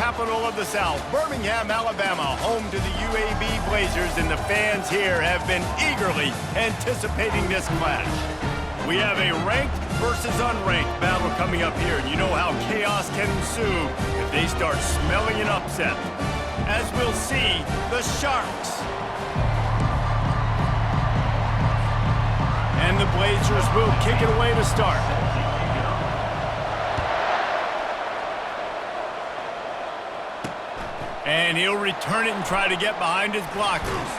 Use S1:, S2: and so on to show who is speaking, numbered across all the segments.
S1: capital of the South, Birmingham, Alabama, home to the UAB Blazers, and the fans here have been eagerly anticipating this clash. We have a ranked versus unranked battle coming up here, and you know how chaos can ensue if they start smelling an upset. As we'll see, the Sharks and the Blazers will kick it away to start. And he'll return it and try to get behind his blockers.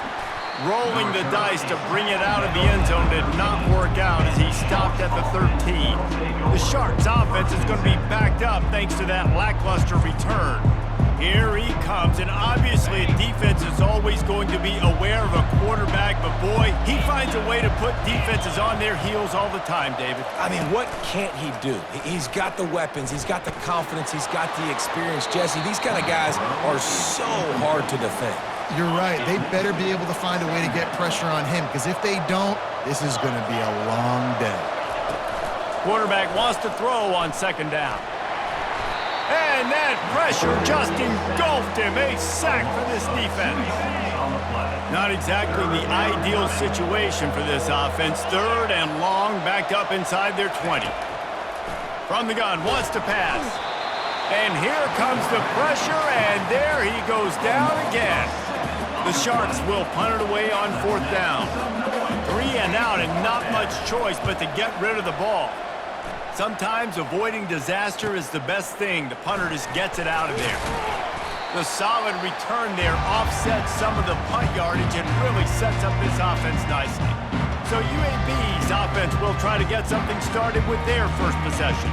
S1: Rolling the dice to bring it out of the end zone did not work out as he stopped at the 13. The Sharks' offense is going to be backed up thanks to that lackluster return. Here he comes, and obviously defense is always going to be aware of a quarterback, but boy, he finds a way to put defenses on their heels all the time, David.
S2: I mean, what can't he do? He's got the weapons, he's got the confidence, he's got the experience. Jesse, these kind of guys are so hard to defend.
S3: You're right. They better be able to find a way to get pressure on him, because if they don't, this is going to be a long day.
S1: Quarterback wants to throw on second down. And that pressure just engulfed him. A sack for this defense. Not exactly the ideal situation for this offense. Third and long, backed up inside their 20. From the gun, wants to pass. And here comes the pressure, and there he goes down again. The Sharks will punt it away on fourth down. 3 and out, and not much choice but to get rid of the ball. Sometimes avoiding disaster is the best thing. The punter just gets it out of there. The solid return there offsets some of the punt yardage and really sets up this offense nicely. So UAB's offense will try to get something started with their first possession.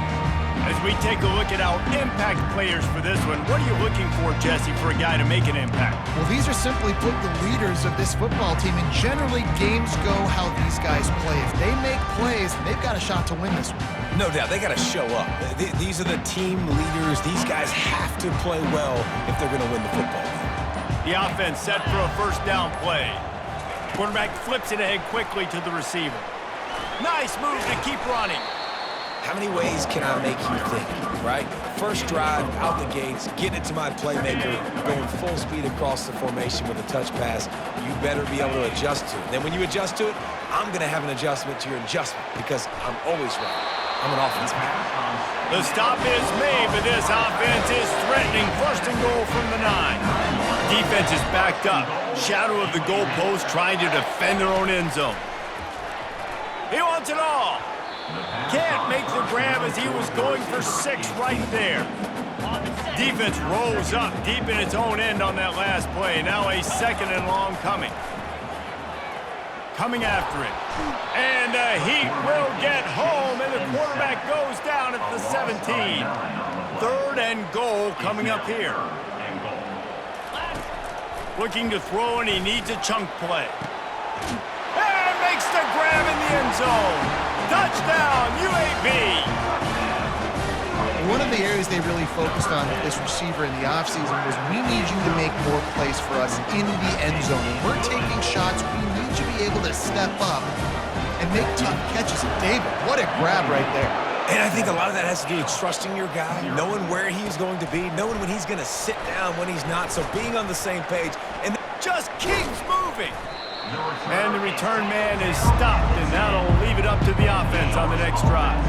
S1: As we take a look at our impact players for this one, what are you looking for, Jesse, for a guy to make an impact?
S3: Well, these are simply put the leaders of this football team, and generally games go how these guys play. If they make plays, they've got a shot to win this one.
S2: No doubt, they got to show up. These are the team leaders. These guys have to play well if they're going to win the football game.
S1: The offense set for a first down play. Quarterback flips it ahead quickly to the receiver. Nice move to keep running.
S2: How many ways can I make you think, right? First drive, out the gates, getting it to my playmaker, going full speed across the formation with a touch pass. You better be able to adjust to it. Then when you adjust to it, I'm going to have an adjustment to your adjustment because I'm always right. I'm an offensive guy.
S1: The stop is made, but this offense is threatening. First and goal from the 9. Defense is backed up. Shadow of the goalpost trying to defend their own end zone. He wants it all. Can't make the grab as he was going for 6 right there. Defense rolls up deep in its own end on that last play. Now a second and long coming. Coming after it. And the Heat will get home, and the quarterback goes down at the 17. Third and goal coming up here. Looking to throw, and he needs a chunk play. And makes the grab in the end zone. Touchdown, UAB!
S3: One of the areas they really focused on with this receiver in the offseason was we need you to make more plays for us in the end zone. When we're taking shots, we need you to be able to step up and make tough catches. And David, what a grab right there.
S2: And I think a lot of that has to do with trusting your guy, knowing where he's going to be, knowing when he's going to sit down, when he's not, so being on the same page. And
S1: just keeps moving. And the return man is stopped, and that'll leave it up to the offense on the next drive.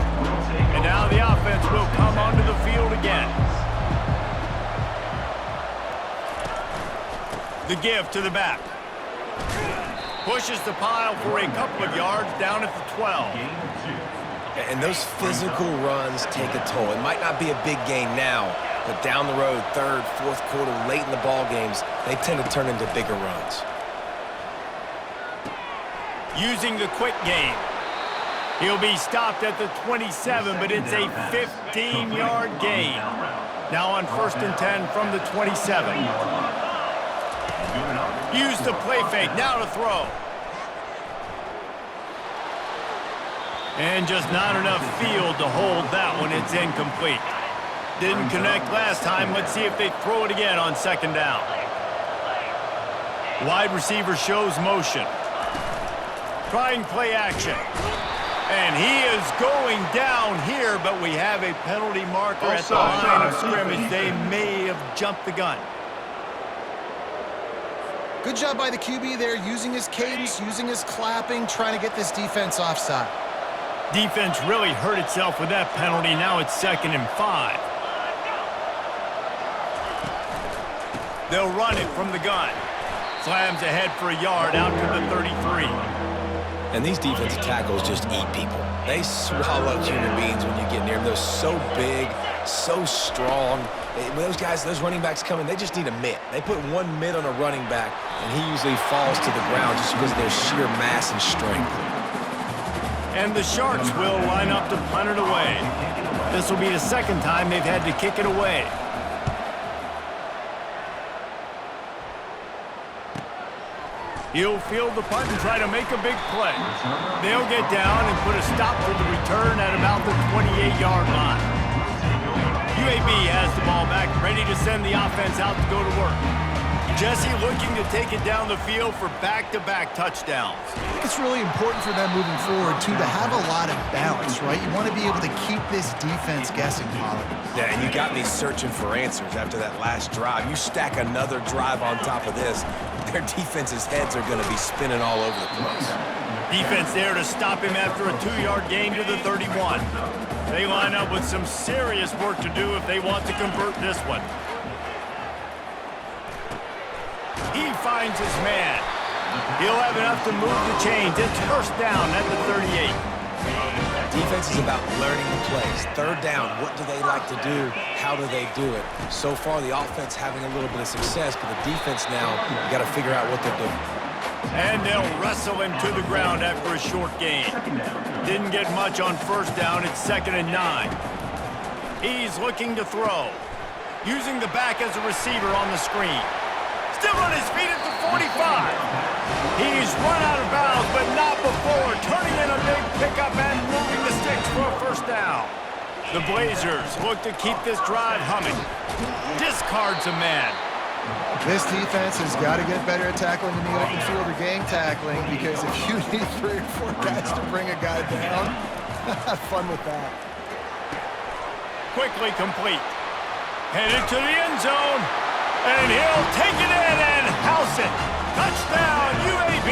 S1: And now the offense will come onto the field again. The give to the back. Pushes the pile for a couple of yards down at the 12.
S2: And those physical runs take a toll. It might not be a big gain now, but down the road, third, fourth quarter, late in the ball games, they tend to turn into bigger runs.
S1: Using the quick game. He'll be stopped at the 27, but it's a 15-yard gain. Now on first and 10 from the 27. Use the play fake, now to throw. And just not enough field to hold that one. It's incomplete. Didn't connect last time. Let's see if they throw it again on second down. Wide receiver shows motion. Trying play action. And he is going down here, but we have a penalty marker at the line of scrimmage. They may have jumped the gun.
S3: Good job by the QB there, using his cadence, using his clapping, trying to get this defense offside.
S1: Defense really hurt itself with that penalty. Now it's 2nd and 5. They'll run it from the gun. Slams ahead for a yard out to the 33.
S2: And these defensive tackles just eat people. They swallow human beings when you get near them. They're so big, so strong. When those guys, those running backs come in, they just need a mitt. They put one mitt on a running back, and he usually falls to the ground just because of their sheer mass and strength.
S1: And the Sharks will line up to punt it away. This will be the 2nd time they've had to kick it away. He'll field the punt and try to make a big play. They'll get down and put a stop to the return at about the 28-yard line. UAB has the ball back, ready to send the offense out to go to work. Jesse looking to take it down the field for back-to-back touchdowns.
S3: I think it's really important for them moving forward, too, to have a lot of balance, right? You want to be able to keep this defense guessing, Pollard.
S2: Yeah, and you got me searching for answers after that last drive. You stack another drive on top of this, their defense's heads are going to be spinning all over the place.
S1: Defense there to stop him after a 2-yard gain to the 31. They line up with some serious work to do if they want to convert this one. He finds his man. He'll have enough to move the chains. It's 1st down at the 38.
S2: Defense is about learning the plays. 3rd down, what do they like to do? How do they do it? So far, the offense having a little bit of success, but the defense now, you got to figure out what they're doing.
S1: And they'll wrestle him to the ground after a short gain. Didn't get much on 1st down. It's 2nd and 9. He's looking to throw. Using the back as a receiver on the screen. Still on his feet at the 45. He's run out of bounds, but not before. Turning in a big pickup and moving the sticks for a 1st down. The Blazers look to keep this drive humming. Discards a man.
S3: This defense has got to get better at tackling in the open field or gang tackling, because if you need 3 or 4 guys to bring a guy down, have fun with that.
S1: Quickly complete. Headed to the end zone. And he'll take it in and house it. Touchdown, UAB.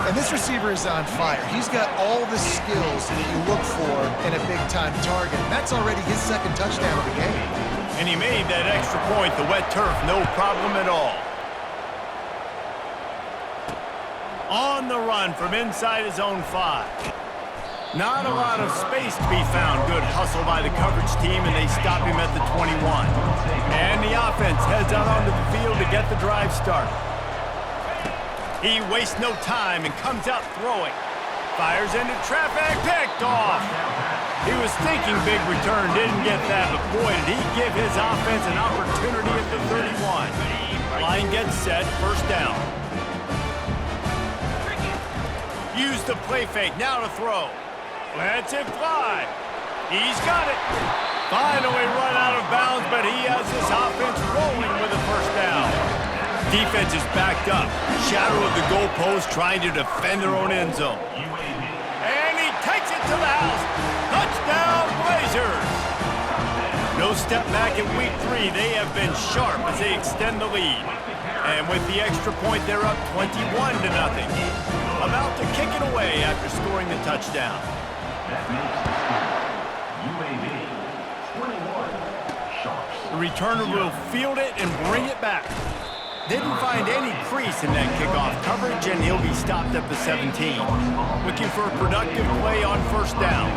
S3: And this receiver is on fire. He's got all the skills that you look for in a big-time target. And that's already his 2nd touchdown of the game.
S1: And he made that extra point, the wet turf, no problem at all. On the run from inside his own 5. Not a lot of space to be found. Good hustle by the coverage team, and they stop him at the 21. And the offense heads out onto the field to get the drive started. He wastes no time and comes out throwing. Fires into traffic, picked off. He was thinking big return, didn't get that, but boy, did he give his offense an opportunity at the 31. Line gets set, 1st down. Use the play fake, now to throw. Lets it fly. He's got it. Finally run out of bounds, but he has this offense rolling with a 1st down. Defense is backed up. Shadow of the goalpost trying to defend their own end zone. And he takes it to the house. Touchdown, Blazers. No step back in week 3. They have been sharp as they extend the lead. And with the extra point, they're up 21-0. About to kick it away after scoring the touchdown. The returner will field it and bring it back. Didn't find any crease in that kickoff coverage, and he'll be stopped at the 17. Looking for a productive play on 1st down.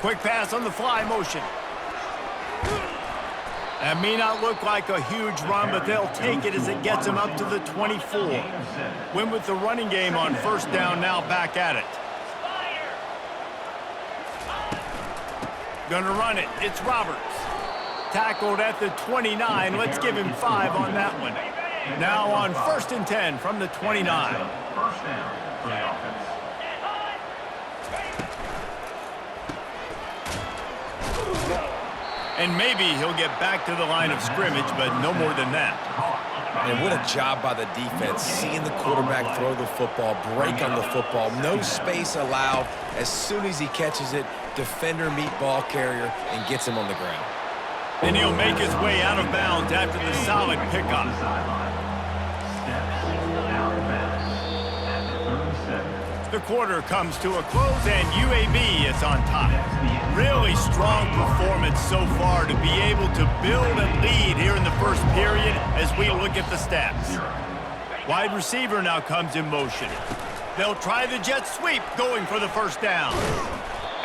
S1: Quick pass on the fly motion. That may not look like a huge run, but they'll take it as it gets them up to the 24. Win with the running game on 1st down, now back at it. Gonna run it. It's Roberts. Tackled at the 29. Let's give him 5 on that one. Now on 1st and 10 from the 29.
S4: 1st down for the offense.
S1: And maybe he'll get back to the line of scrimmage, but no more than that.
S2: And what a job by the defense, seeing the quarterback throw the football, break on the football, no space allowed. As soon as he catches it, defender meet ball carrier and gets him on the ground.
S1: And he'll make his way out of bounds after the solid pickup. The quarter comes to a close, and UAB is on top. Really strong performance so far to be able to build and lead here in the first period as we look at the stats. Wide receiver now comes in motion. They'll try the jet sweep going for the first down.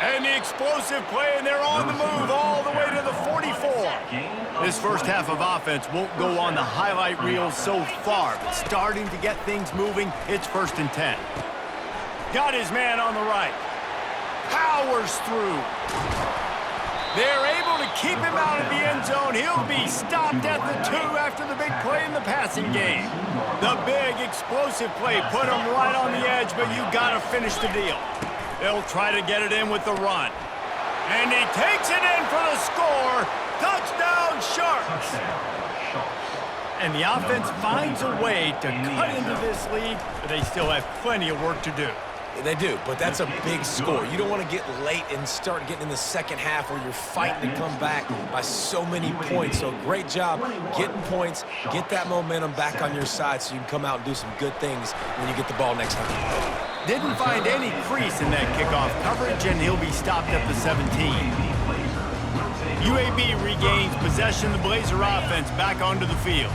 S1: And the explosive play, and they're on the move all the way to the 44. This first half of offense won't go on the highlight reel so far, but starting to get things moving, it's 1st and 10. Got his man on the right. Powers through. They're able to keep him out of the end zone. He'll be stopped at the 2 after the big play in the passing game. The big explosive play put him right on the edge, but you got to finish the deal. They'll try to get it in with the run. And he takes it in for the score. Touchdown, Sharks. And the offense finds a way to cut into this lead, but they still have plenty of work to do.
S2: They do, but that's a big score. You don't want to get late and start getting in the second half where you're fighting to come back by so many points. So great job getting points, get that momentum back on your side so you can come out and do some good things when you get the ball next time.
S1: Didn't find any crease in that kickoff coverage, and he'll be stopped at the 17. UAB regains possession of the Blazer offense back onto the field.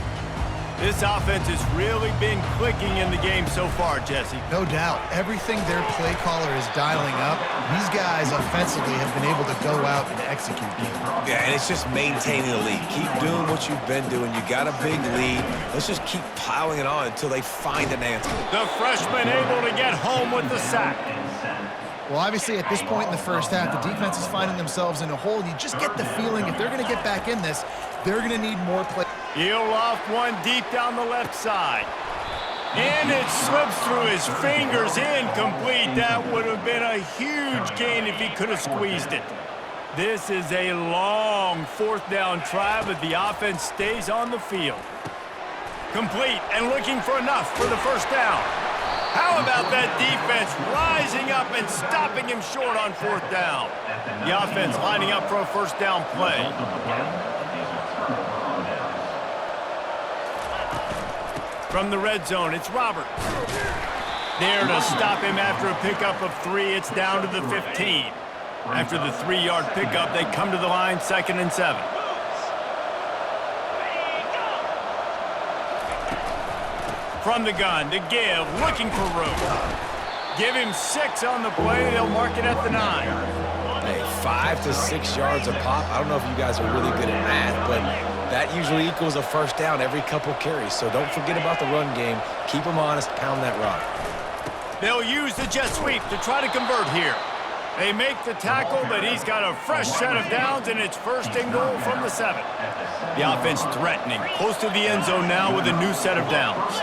S1: This offense has really been clicking in the game so far, Jesse.
S3: No doubt. Everything their play caller is dialing up, these guys offensively have been able to go out and execute.
S2: Yeah, and it's just maintaining the lead. Keep doing what you've been doing. You got a big lead. Let's just keep piling it on until they find an answer.
S1: The freshman able to get home with the sack.
S3: Well, obviously, at this point in the first half, the defense is finding themselves in a hole. You just get the feeling if they're going to get back in this, they're going to need more play.
S1: He'll loft one deep down the left side. And it slips through his fingers, incomplete. That would have been a huge gain if he could have squeezed it. This is a long 4th down try, but the offense stays on the field. Complete and looking for enough for the first down. How about that defense rising up and stopping him short on 4th down? The offense lining up for a first down play. From the red zone, it's Roberts. There to stop him after a pickup of 3. It's down to the 15. After the 3-yard pickup, they come to the line, 2nd and 7. From the gun, to give, looking for room. Give him 6 on the play. They'll mark it at the 9.
S2: Hey, 5 to 6 yards a pop. I don't know if you guys are really good at math, but that usually equals a first down every couple carries. So don't forget about the run game. Keep them honest, pound that rock.
S1: They'll use the jet sweep to try to convert here. They make the tackle, but he's got a fresh set of downs, and it's 1st and goal from the 7. The offense threatening, close to the end zone now with a new set of downs.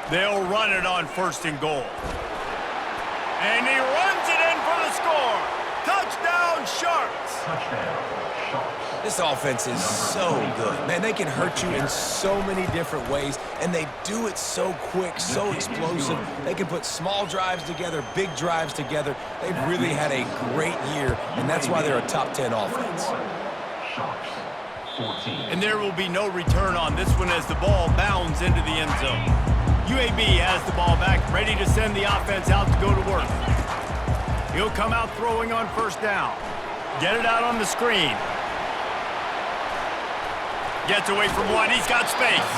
S1: They'll run it on 1st and goal. And he runs it in for the score. Touchdown, Sharks.
S2: This offense is so good. Man, they can hurt you in so many different ways, and they do it so quick, so explosive. They can put small drives together, big drives together. They've really had a great year, and that's why they're a top 10 offense.
S1: And there will be no return on this one as the ball bounds into the end zone. UAB has the ball back, ready to send the offense out to go to work. He'll come out throwing on 1st down. Get it out on the screen. Gets away from one. He's got space.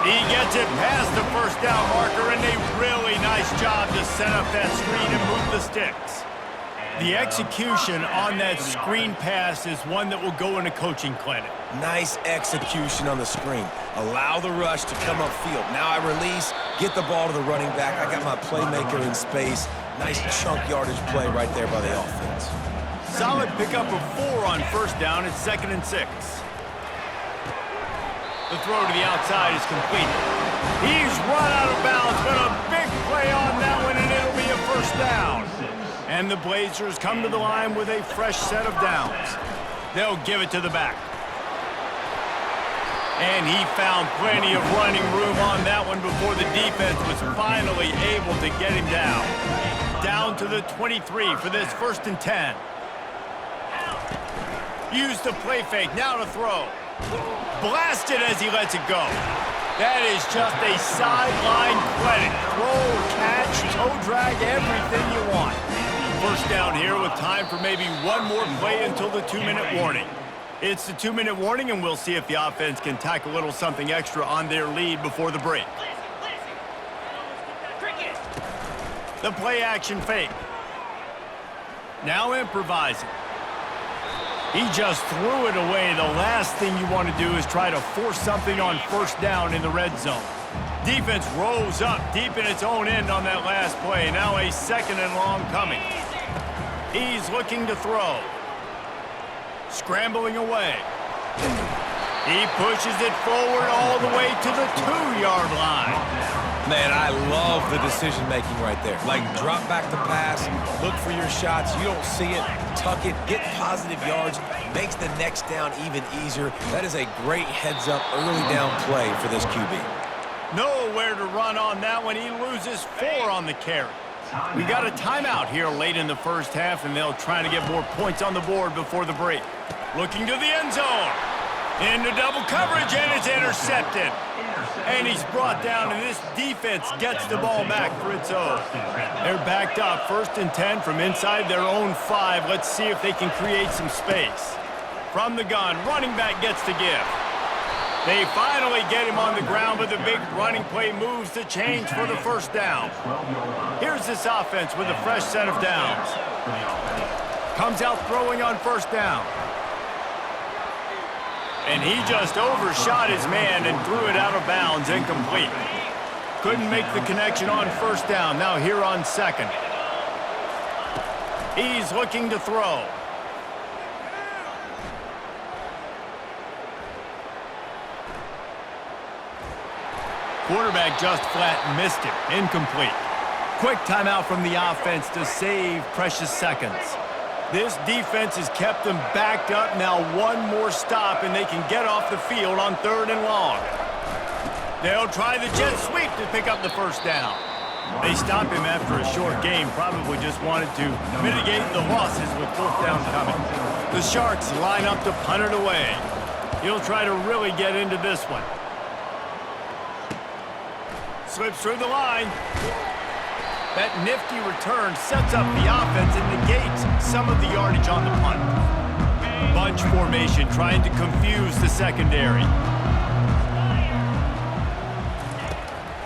S1: He gets it past the 1st down marker, and a really nice job to set up that screen and move the sticks. The execution on that screen pass is one that will go in a coaching clinic.
S2: Nice execution on the screen. Allow the rush to come upfield. Now I release, get the ball to the running back. I got my playmaker in space. Nice chunk yardage play right there by the offense.
S1: Solid pickup of 4 on 1st down. It's 2nd and 6. The throw to the outside is complete. He's run out of bounds, but a big play on that one, and it'll be a 1st down. And the Blazers come to the line with a fresh set of downs. They'll give it to the back. And he found plenty of running room on that one before the defense was finally able to get him down. Down to the 23 for this 1st and 10. Use the play fake, now to throw. Blasted as he lets it go. That is just a sideline credit. Throw, catch, toe drag, everything you want. 1st down here with time for maybe one more play until the 2-minute warning. It's the 2-minute warning, and we'll see if the offense can tack a little something extra on their lead before the break. The play action fake. Now improvising. He just threw it away. The last thing you want to do is try to force something on 1st down in the red zone. Defense rose up deep in its own end on that last play. Now a 2nd and long coming. He's looking to throw. Scrambling away. He pushes it forward all the way to the 2-yard line.
S2: Man, I love the decision-making right there. Like, drop back the pass, look for your shots. You don't see it, tuck it, get positive yards, makes the next down even easier. That is a great heads-up early down play for this QB.
S1: Nowhere to run on that one. He loses 4 on the carry. We got a timeout here late in the 1st half, and they'll try to get more points on the board before the break. Looking to the end zone. Into double coverage, and it's intercepted. And he's brought down, and this defense gets the ball back for its own. They're backed up, 1st and 10 from inside their own 5. Let's see if they can create some space. From the gun, running back gets the give. They finally get him on the ground, but the big running play moves the change for the 1st down. Here's this offense with a fresh set of downs. Comes out throwing on 1st down. And he just overshot his man and threw it out of bounds, incomplete. Couldn't make the connection on 1st down. Now here on 2nd. He's looking to throw. Quarterback just flat missed it. Incomplete. Quick timeout from the offense to save precious seconds. This defense has kept them backed up. Now one more stop, and they can get off the field on 3rd and long. They'll try the jet sweep to pick up the 1st down. They stopped him after a short game. Probably just wanted to mitigate the losses with 4th down coming. The Sharks line up to punt it away. He'll try to really get into this one. Slips through the line. That nifty return sets up the offense and negates some of the yardage on the punt. Bunch formation trying to confuse the secondary.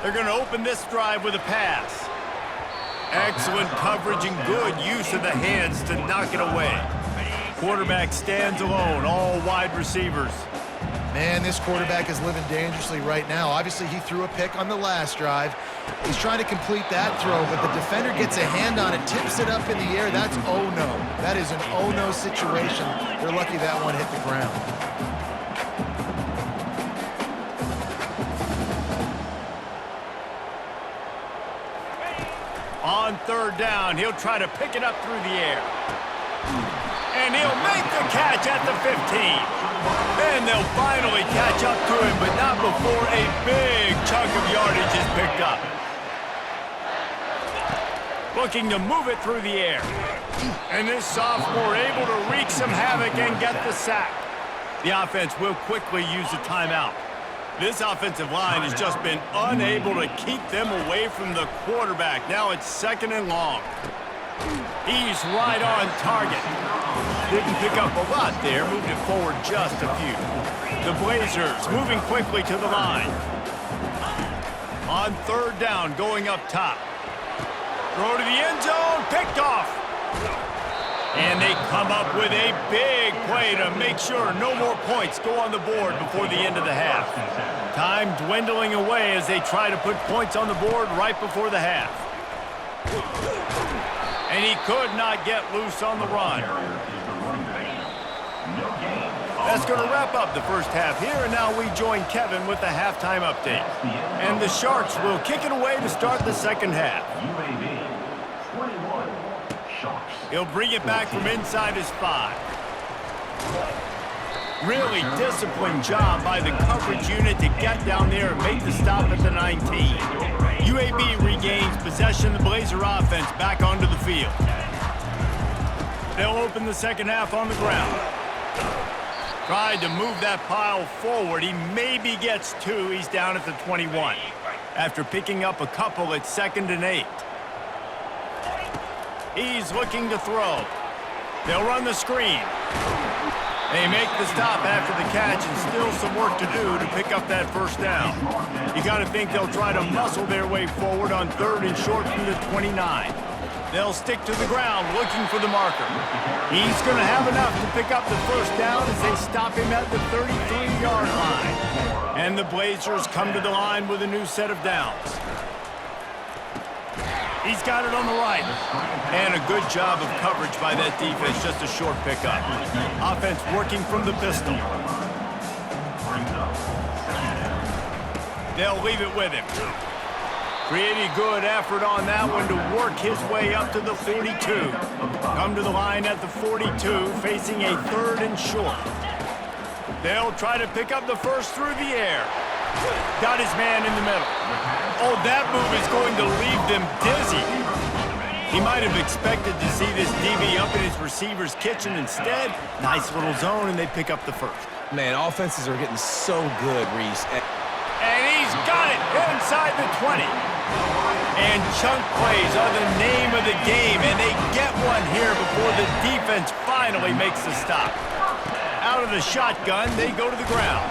S1: They're going to open this drive with a pass. Excellent coverage and good use of the hands to knock it away. Quarterback stands alone, all wide receivers.
S3: Man, this quarterback is living dangerously right now. Obviously, he threw a pick on the last drive. He's trying to complete that throw, but the defender gets a hand on it, tips it up in the air. That's oh-no. That is an oh-no situation. They're lucky that one hit the ground.
S1: On 3rd down, he'll try to pick it up through the air. And he'll make the catch at the 15. And they'll finally catch up to him, but not before a big chunk of yardage is picked up. Looking to move it through the air. And this sophomore able to wreak some havoc and get the sack. The offense will quickly use a timeout. This offensive line has just been unable to keep them away from the quarterback. Now it's 2nd and long. He's right on target. Didn't pick up a lot there, moved it forward just a few. The Blazers moving quickly to the line. On 3rd down, going up top. Throw to the end zone, picked off. And they come up with a big play to make sure no more points go on the board before the end of the half. Time dwindling away as they try to put points on the board right before the half. And he could not get loose on the run. That's going to wrap up the 1st half here, and now we join Kevin with the halftime update. And the Sharks will kick it away to start the 2nd half. He'll bring it back from inside his 5. Really disciplined job by the coverage unit to get down there and make the stop at the 19. UAB regains possession of the Blazer offense back onto the field. They'll open the second half on the ground. Tried to move that pile forward. He maybe gets 2. He's down at the 21. After picking up a couple at 2nd and 8. He's looking to throw. They'll run the screen. They make the stop after the catch, and still some work to do to pick up that first down. You got to think they'll try to muscle their way forward on 3rd and short from the 29. They'll stick to the ground looking for the marker. He's going to have enough to pick up the first down as they stop him at the 33-yard line. And the Blazers come to the line with a new set of downs. He's got it on the right. And a good job of coverage by that defense, just a short pickup. Offense working from the pistol. They'll leave it with him. Pretty good effort on that one to work his way up to the 42. Come to the line at the 42, facing a 3rd and short. They'll try to pick up the first through the air. Got his man in the middle. Oh, that move is going to leave them dizzy. He might have expected to see this DB up in his receiver's kitchen. Instead, nice little zone, and they pick up the first.
S2: Man, offenses are getting so good, Reese.
S1: And he's got it inside the 20. And chunk plays are the name of the game, and they get one here before the defense finally makes the stop. Out of the shotgun, they go to the ground.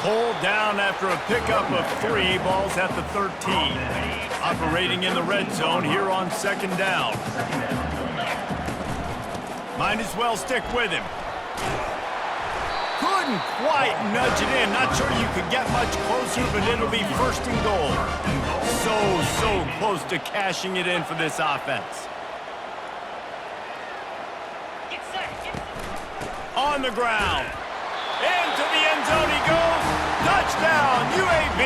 S1: Pulled down after a pickup of 3, balls at the 13. Operating in the red zone here on 2nd down. Might as well stick with him. Couldn't quite nudge it in. Not sure you could get much closer, but it'll be 1st and goal. So close to cashing it in for this offense. On the ground. Into the end zone he goes. Touchdown, UAB.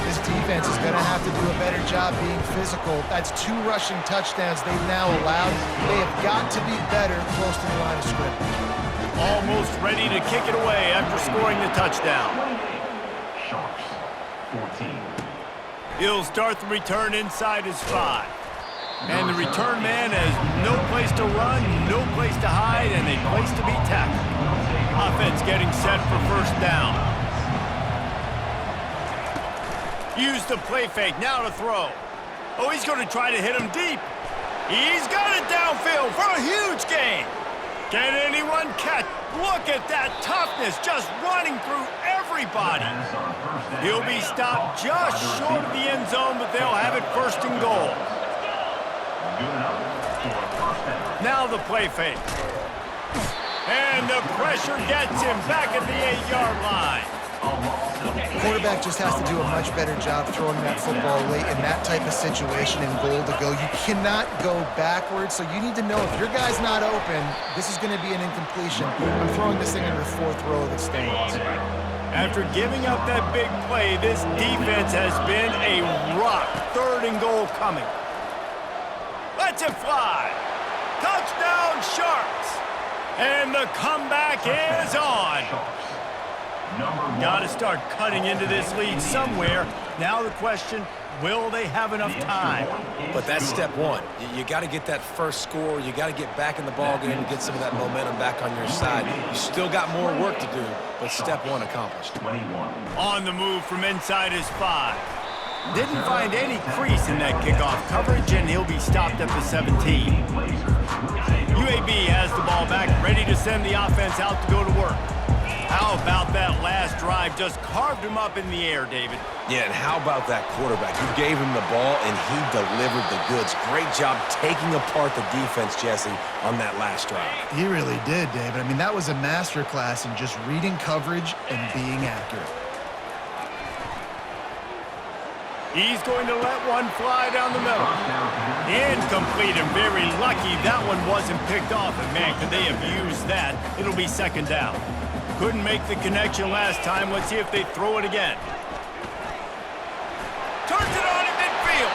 S3: This defense is going to have to do a better job being physical. That's 2 rushing touchdowns they've now allowed. They have got to be better close to the line of scrimmage.
S1: Almost ready to kick it away after scoring the touchdown.
S4: Sharps, 14.
S1: He'll start the return inside his 5. And the return man has no place to run, no place to hide, and a place to be tackled. Offense getting set for first down. Use the play fake, now to throw. Oh, he's going to try to hit him deep. He's got it downfield for a huge gain. Can anyone catch? Look at that toughness, just running through everybody. He'll be stopped just short of the end zone, but they'll have it 1st and goal. Now the play fake. And the pressure gets him back at the 8-yard line.
S3: The quarterback just has to do a much better job throwing that football late in that type of situation and goal to go. You cannot go backwards, so you need to know if your guy's not open, this is going to be an incompletion. I'm throwing this thing into the 4th row that stands.
S1: After giving up that big play, this defense has been a rock. 3rd and goal coming. Lets it fly. Touchdown, Sharks. And the comeback is on. Got to start cutting into this lead somewhere. Now the question, will they have enough time?
S2: But that's step 1. You got to get that first score. You got to get back in the ball game and get some of that momentum back on your side. You still got more work to do, but step 1 accomplished.
S4: 21.
S1: On the move from inside his 5. Didn't find any crease in that kickoff coverage, and he'll be stopped at the 17. UAB has the ball back, ready to send the offense out to go to work. How about that last drive? Just carved him up in the air, David.
S2: Yeah, and how about that quarterback? You gave him the ball, and he delivered the goods. Great job taking apart the defense, Jesse, on that last drive.
S3: He really did, David. I mean, that was a masterclass in just reading coverage and being accurate.
S1: He's going to let one fly down the middle. Incomplete, and very lucky that one wasn't picked off. And man, could they have used that? It'll be 2nd down. Couldn't make the connection last time. Let's see if they throw it again. Turns it on in midfield.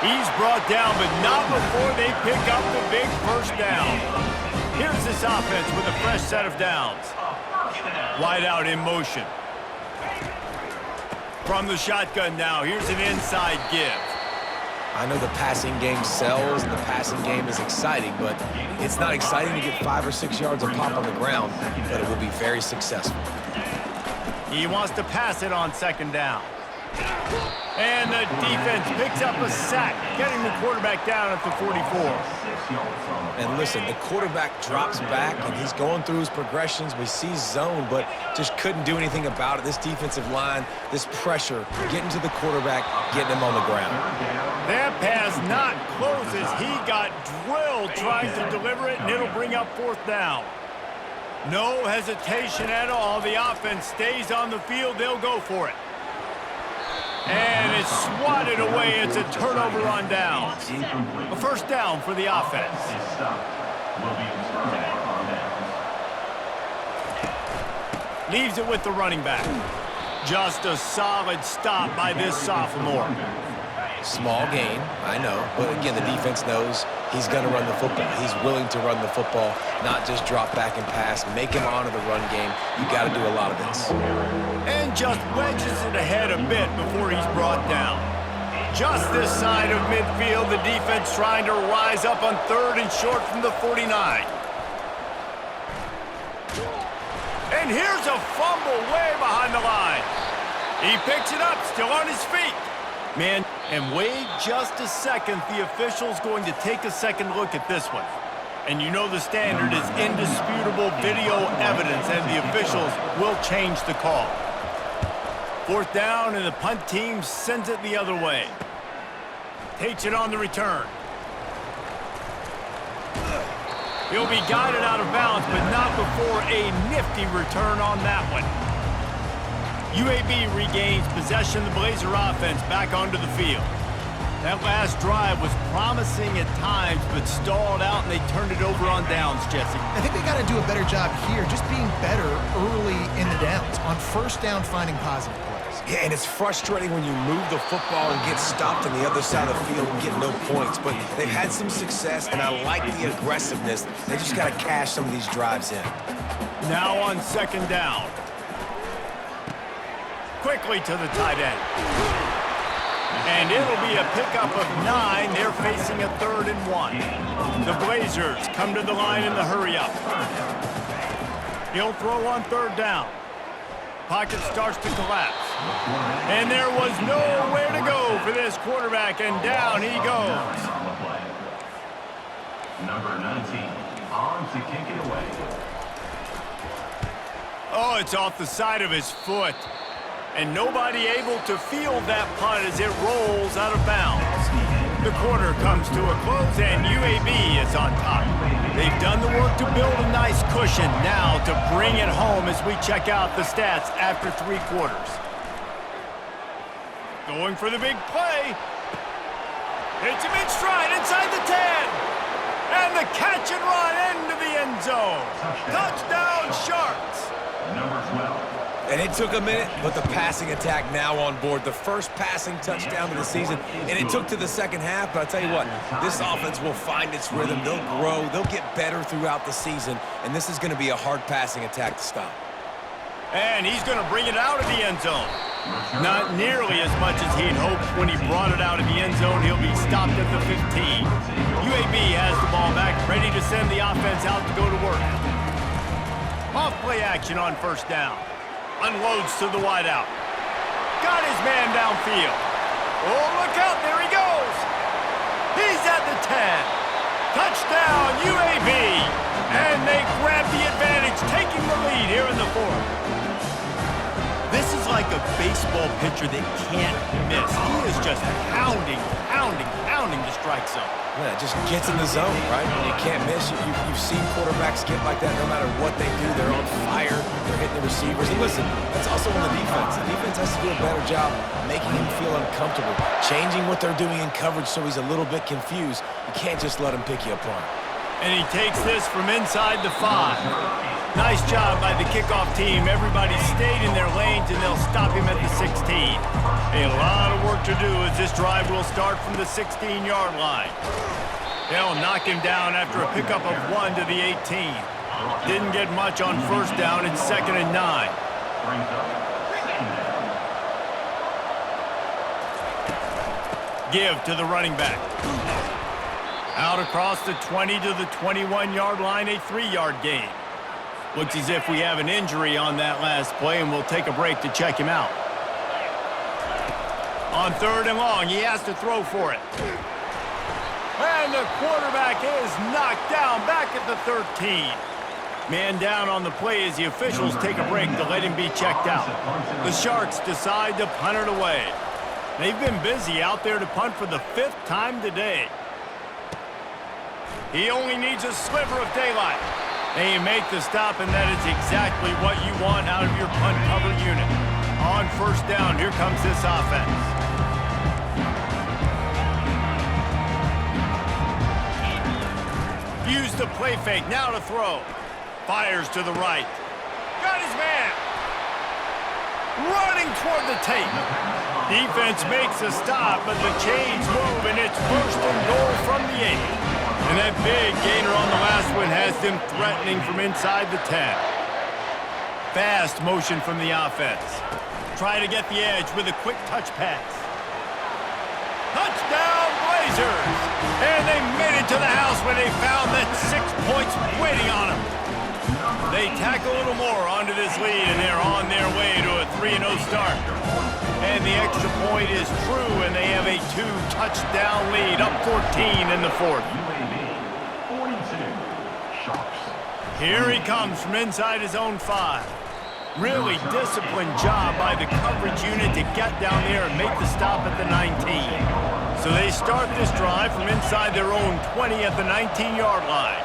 S1: He's brought down, but not before they pick up the big first down. Here's this offense with a fresh set of downs. Wide out in motion. From the shotgun now, here's an inside give.
S2: I know the passing game sells and the passing game is exciting, but it's not exciting to get 5 or 6 yards of pop on the ground, but it will be very successful.
S1: He wants to pass it on second down. And the defense picks up a sack, getting the quarterback down at the 44.
S2: And listen, the quarterback drops back, and he's going through his progressions. We see zone, but just couldn't do anything about it. This defensive line, this pressure, getting to the quarterback, getting him on the ground.
S1: That pass not close as he got drilled trying to deliver it, and it'll bring up fourth down. No hesitation at all. The offense stays on the field. They'll go for it. And it's swatted away. It's a turnover on downs. A first down for the offense. Leaves it with the running back. Just a solid stop by this sophomore.
S2: Small gain, I know, but again, the defense knows he's going to run the football. He's willing to run the football, not just drop back and pass, make him honor the run game. You got to do a lot of this.
S1: And just wedges it ahead a bit before he's brought down. Just this side of midfield, the defense trying to rise up on third and short from the 49. And here's a fumble way behind the line. He picks it up, still on his feet. Man, and wait just a second. The official's going to take a second look at this one. And you know the standard is indisputable video evidence, and the officials will change the call. Fourth down, and the punt team sends it the other way. Takes it on the return. He'll be guided out of bounds, but not before a nifty return on that one. UAB regains possession of the Blazer offense back onto the field. That last drive was promising at times, but stalled out, and they turned it over on downs, Jesse.
S3: I think they got to do a better job here, just being better early in the downs. On first down, finding positive plays.
S2: Yeah, and it's frustrating when you move the football and get stopped on the other side of the field and get no points. But they've had some success, and I like the aggressiveness. They just got to cash some of these drives in.
S1: Now on second down. Quickly to the tight end. And it'll be a pickup of 9. They're facing a 3rd and 1. The Blazers come to the line in the hurry up. He'll throw on third down. Pocket starts to collapse. And there was nowhere to go for this quarterback, and down he goes.
S4: Number 19, on to kick it away.
S1: Oh, it's off the side of his foot. And nobody able to field that punt as it rolls out of bounds. The quarter comes to a close, and UAB is on top. They've done the work to build a nice cushion. Now to bring it home as we check out the stats after 3 quarters. Going for the big play. Hits him in stride inside the 10. And the catch and run into the end zone. Touchdown, Sharks.
S4: Number 12.
S2: And it took a minute, but the passing attack now on board. The first passing touchdown of the season, and it took to the second half, but I'll tell you what, this offense will find its rhythm. They'll grow. They'll get better throughout the season, and this is going to be a hard passing attack to stop.
S1: And he's going to bring it out of the end zone. Not nearly as much as he'd hoped when he brought it out of the end zone. He'll be stopped at the 15. UAB has the ball back, ready to send the offense out to go to work. Off play action on first down. Unloads to the wideout. Got his man downfield. Oh, look out, there he goes. He's at the 10. Touchdown, UAB. And they grab the advantage, taking the lead here in the 4th. This is like a baseball pitcher that can't miss. He is just pounding the strike zone.
S2: Yeah, it just gets in the zone, right? When you can't miss, you've seen quarterbacks get like that no matter what they do. They're on fire. They're hitting the receivers. And listen, that's also on the defense. The defense has to do a better job making him feel uncomfortable, changing what they're doing in coverage so he's a little bit confused. You can't just let him pick you apart.
S1: And he takes this from inside the 5. Nice job by the kickoff team. Everybody stayed in their lanes, and they'll stop him at the 16. A lot of work to do as this drive will start from the 16-yard line. They'll knock him down after a pickup of 1 to the 18. Didn't get much on first down. It's 2nd and 9.
S4: Brings up second down.
S1: Give to the running back. Out across the 20 to the 21-yard line, a 3-yard gain. Looks as if we have an injury on that last play, and we'll take a break to check him out. On 3rd and long, he has to throw for it. And the quarterback is knocked down back at the 13. Man down on the play as the officials take a break to let him be checked out. The Sharks decide to punt it away. They've been busy out there to punt for the 5th time today. He only needs a sliver of daylight. They make the stop, and that is exactly what you want out of your punt cover unit. On first down, here comes this offense. Use the play fake, now to throw. Fires to the right. Got his man. Running toward the tape. Defense makes a stop, but the chains move, and it's 1st and goal from the 8. And that big gainer on the last one has them threatening from inside the 10. Fast motion from the offense. Try to get the edge with a quick touch pass. Touchdown Blazers! And they made it to the house when they found that 6 points waiting on them. They tack a little more onto this lead, and they're on their way to a 3-0 start. And the extra point is true, and they have a 2-touchdown lead, up 14 in the 4th.
S4: UAB 42. Sharks.
S1: Here he comes from inside his own 5. Really disciplined job by the coverage unit to get down there and make the stop at the 19. So they start this drive from inside their own 20 at the 19-yard line.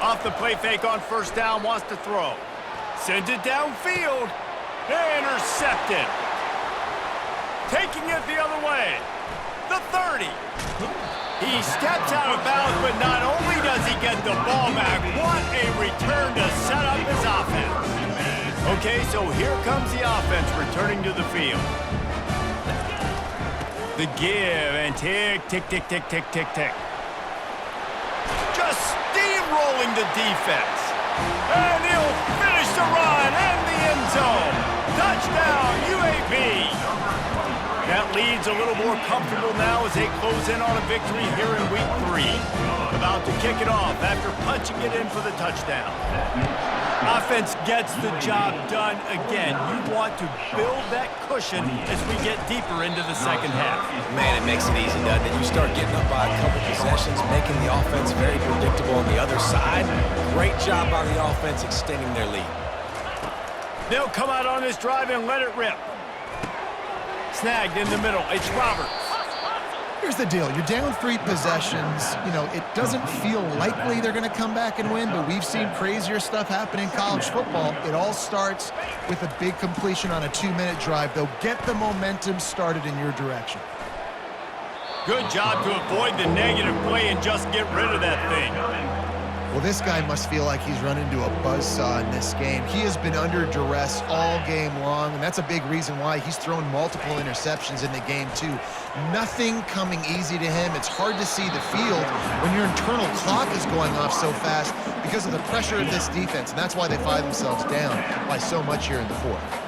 S1: Off the play fake on first down, wants to throw. Sends it downfield. Intercepted. Taking it the other way. The 30. He steps out of bounds, but not only does he get the ball back, what a return to set up his offense. Okay, so here comes the offense returning to the field. The give and tick, tick, tick, tick, tick, tick, tick. Just steamrolling the defense. And he'll finish the run and the end zone. Touchdown, UAB. That lead's a little more comfortable now as they close in on a victory here in Week 3. About to kick it off after punching it in for the touchdown. Offense gets the job done again. You want to build that cushion as we get deeper into the second half.
S2: Man, it makes it easy, doesn't it? You start getting up by a couple possessions, making the offense very predictable on the other side. Great job by the offense extending their lead.
S1: They'll come out on this drive and let it rip. Snagged in the middle. It's Roberts.
S3: Here's the deal. You're down 3 possessions. You know, it doesn't feel likely they're going to come back and win, but we've seen crazier stuff happen in college football. It all starts with a big completion on a 2-minute drive. They'll get the momentum started in your direction.
S1: Good job to avoid the negative play and just get rid of that thing.
S3: Well, this guy must feel like he's run into a buzzsaw in this game. He has been under duress all game long, and that's a big reason why he's thrown multiple interceptions in the game, too. Nothing coming easy to him. It's hard to see the field when your internal clock is going off so fast because of the pressure of this defense, and that's why they find themselves down by so much here in the 4th.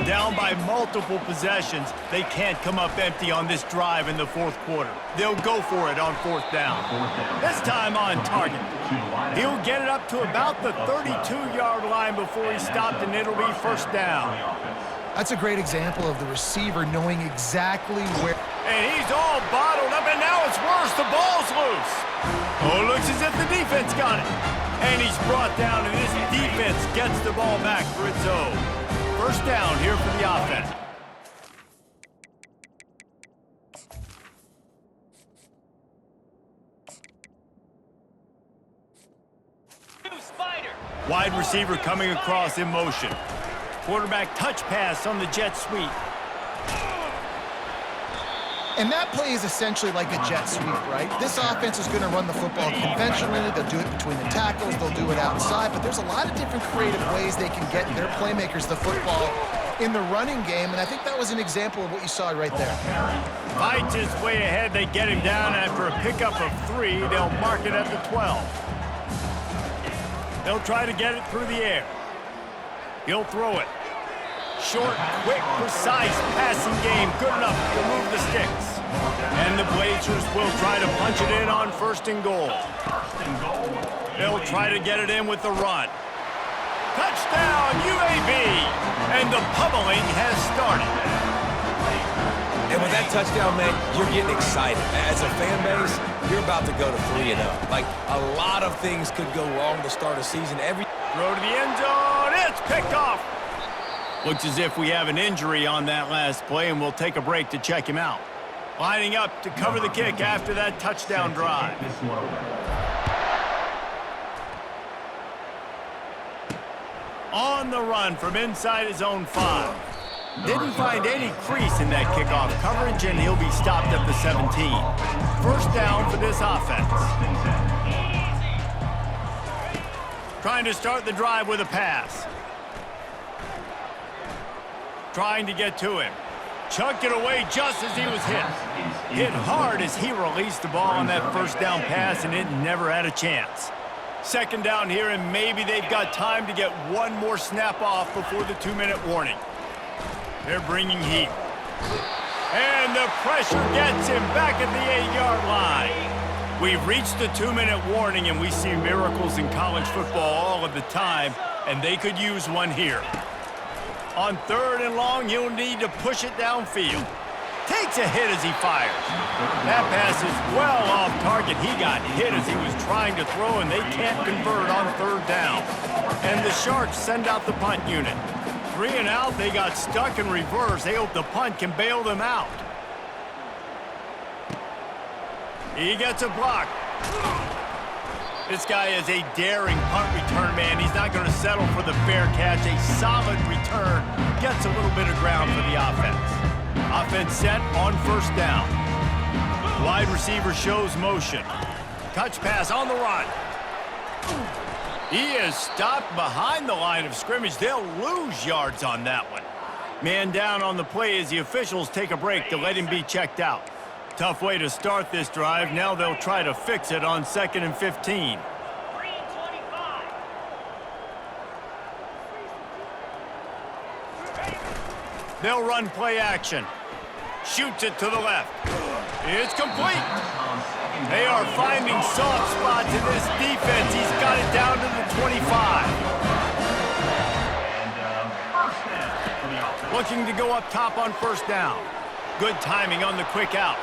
S1: Down by multiple possessions, they can't come up empty on this drive in the 4th quarter. They'll go for it on 4th down. This time on target. He'll get it up to about the 32-yard line before he's stopped, and it'll be 1st down.
S3: That's a great example of the receiver knowing exactly where.
S1: And he's all bottled up, and now it's worse. The ball's loose. Oh, it looks as if the defense got it. And he's brought down, and this defense gets the ball back for its own. 1st down here for the offense. Wide receiver coming across in motion. Quarterback touch pass on the jet sweep.
S3: And that play is essentially like a jet sweep, right? This offense is going to run the football conventionally. They'll do it between the tackles. They'll do it outside. But there's a lot of different creative ways they can get their playmakers the football in the running game, and I think that was an example of what you saw right there.
S1: Fights his way ahead. They get him down after a pickup of 3. They'll mark it at the 12. They'll try to get it through the air. He'll throw it. Short, quick, precise passing game. Good enough to move the sticks. And the Blazers will try to punch it in on 1st and goal. They'll try to get it in with the run. Touchdown, UAB! And the pummeling has started.
S2: And with that touchdown, man, you're getting excited. As a fan base, you're about to go to 3-0. Like, a lot of things could go wrong to start a season.
S1: Throw to the end zone. It's picked off. Looks as if we have an injury on that last play, and we'll take a break to check him out. Lining up to cover the kick after that touchdown drive. On the run from inside his own 5. Didn't find any crease in that kickoff coverage, and he'll be stopped at the 17. 1st down for this offense. Trying to start the drive with a pass. Trying to get to him. Chucked it away just as he was hit. Hit hard as he released the ball on that 1st down pass, and it never had a chance. 2nd down here, and maybe they've got time to get one more snap off before the 2-minute warning. They're bringing heat. And the pressure gets him back at the 8-yard line. We've reached the 2-minute warning, and we see miracles in college football all of the time, and they could use one here. On 3rd and long, he'll need to push it downfield. Takes a hit as he fires. That pass is well off target. He got hit as he was trying to throw, and they can't convert on 3rd down. And the Sharks send out the punt unit. 3 and out, they got stuck in reverse. They hope the punt can bail them out. He gets a block. This guy is a daring punt return man. He's not going to settle for the fair catch. A solid return. Gets a little bit of ground for the offense. Offense set on 1st down. Wide receiver shows motion. Touch pass on the run. He is stopped behind the line of scrimmage. They'll lose yards on that one. Man down on the play as the officials take a break to let him be checked out. Tough way to start this drive. Now they'll try to fix it on 2nd and 15. They'll run play action. Shoots it to the left. It's complete. They are finding soft spots in this defense. He's got it down to the 25. Looking to go up top on 1st down. Good timing on the quick out.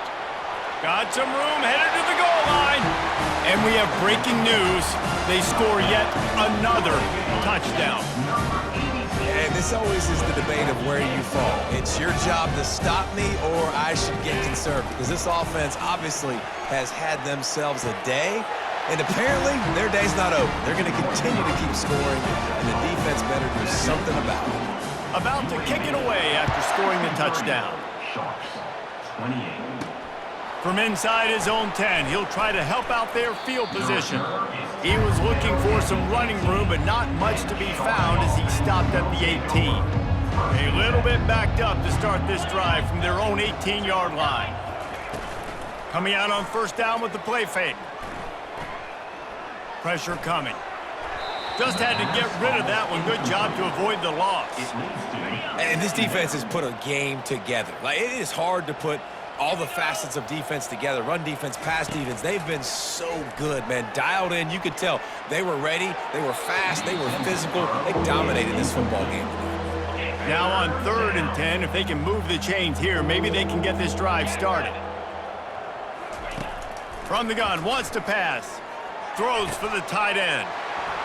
S1: Got some room, headed to the goal line. And we have breaking news. They score yet another touchdown.
S2: And this always is the debate of where you fall. It's your job to stop me, or I should get conservative. Because this offense obviously has had themselves a day. And apparently, their day's not over. They're going to continue to keep scoring, and the defense better do something about it.
S1: About to kick it away after scoring the touchdown.
S4: Sharks, 28.
S1: From inside his own 10, he'll try to help out their field position. He was looking for some running room, but not much to be found as he stopped at the 18. A little bit backed up to start this drive from their own 18-yard line. Coming out on 1st down with the play fake. Pressure coming. Just had to get rid of that one. Good job to avoid the loss.
S2: And this defense has put a game together. Like, it is hard to put all the facets of defense together. Run defense, pass defense. They've been so good, man. Dialed in. You could tell they were ready. They were fast. They were physical. They dominated this football game today.
S1: Now on 3rd and 10, if they can move the chains here, maybe they can get this drive started. From the gun, wants to pass. Throws for the tight end.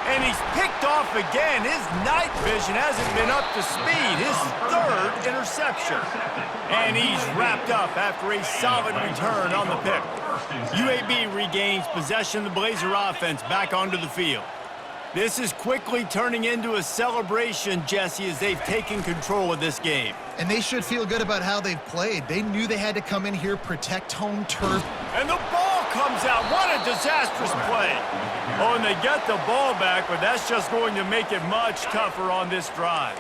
S1: And he's picked off again. His night vision hasn't been up to speed. His 3rd interception. And he's wrapped up after a solid return on the pick. UAB regains possession of the Blazer offense back onto the field. This is quickly turning into a celebration, Jesse, as they've taken control of this game.
S3: And they should feel good about how they've played. They knew they had to come in here, protect home turf.
S1: And the ball comes out. What a disastrous play. Oh, and they get the ball back, but that's just going to make it much tougher on this drive.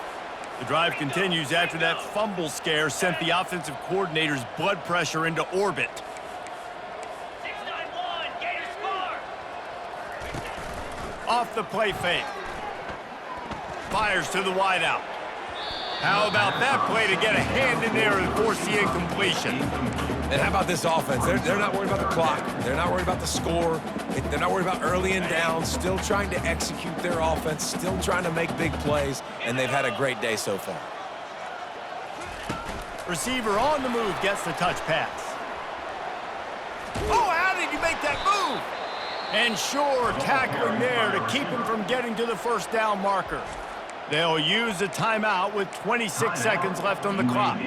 S1: The drive continues after that fumble scare sent the offensive coordinator's blood pressure into orbit.
S5: 6-9-1, Gators score!
S1: Off the play fake. Fires to the wideout. How about that play to get a hand in there and force the incompletion?
S2: And how about this offense? They're not worried about the clock. They're not worried about the score. They're not worried about early and down. Still trying to execute their offense. Still trying to make big plays. And they've had a great day so far.
S1: Receiver on the move gets the touch pass. Oh, how did you make that move? And sure, tackling there to keep him from getting to the first down marker. They'll use a timeout with 26 seconds left on the clock.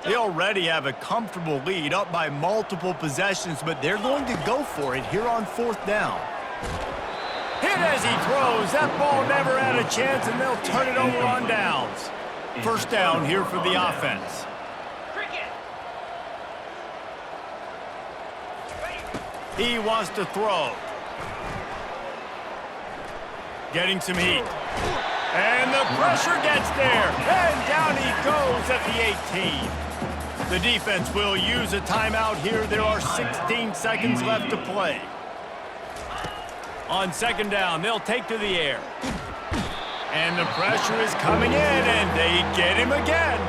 S1: They already have a comfortable lead, up by multiple possessions, but they're going to go for it here on 4th down. Hit as he throws. That ball never had a chance, and they'll turn it over on downs. First down here for the offense. He wants to throw. Getting some heat. And the pressure gets there. And down he goes at the 18. The defense will use a timeout here. There are 16 seconds left to play. On 2nd down, they'll take to the air. And the pressure is coming in, and they get him again.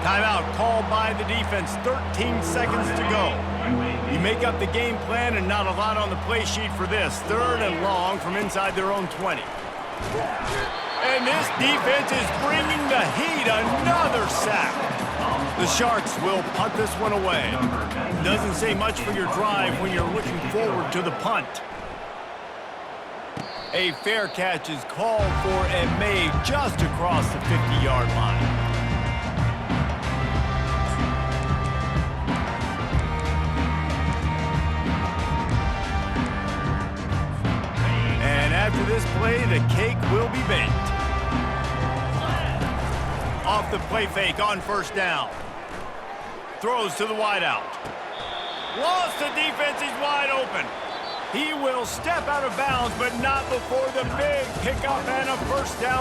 S1: Timeout called by the defense, 13 seconds to go. You make up the game plan and not a lot on the play sheet for this. 3rd and long from inside their own 20. And this defense is bringing the heat. Another sack. The Sharks will punt this one away. Doesn't say much for your drive when you're looking forward to the punt. A fair catch is called for and made just across the 50-yard line. And after this play, the cake will be baked. Off the play fake on 1st down. Throws to the wideout. Lost the defense, he's wide open. He will step out of bounds, but not before the big pickup and a 1st down.